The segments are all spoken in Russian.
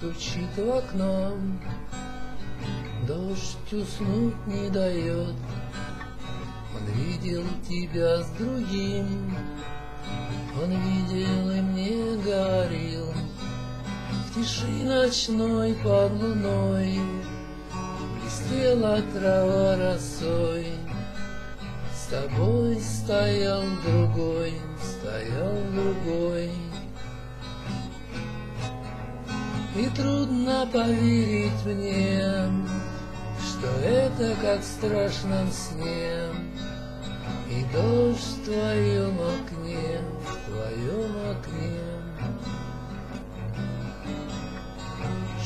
стучит в окно, дождь уснуть не дает. Он видел тебя с другим, он видел и мне говорил. В тиши ночной под луной блестела трава росой. С тобой стоял другой, стоял другой. И трудно поверить мне, что это как в страшном сне. И дождь в твоем окне, в твоем окне.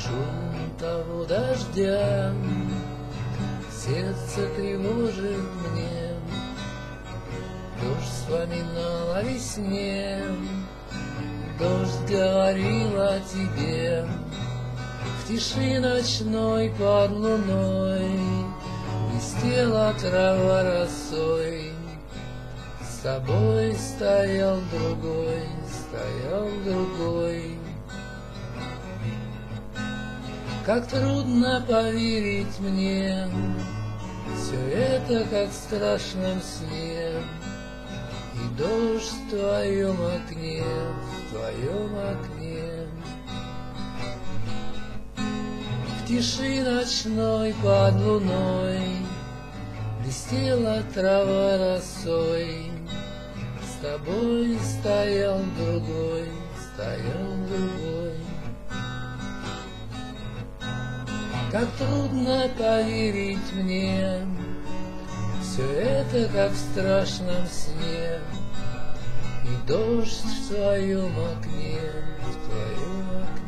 Шум того дождя сердце тревожит мне. Дождь вспоминал о весне, дождь говорил о тебе. В тиши ночной под луной блестела трава росой. С тобой стоял другой, стоял другой. Как трудно поверить мне, все это как в страшном сне. И дождь в твоем окне, в твоем окне. В тиши ночной под луной блестела трава росой. С тобой стоял другой, стоял другой. Как трудно поверить мне, все это как в страшном сне. И дождь в твоем окне, в твоем окне.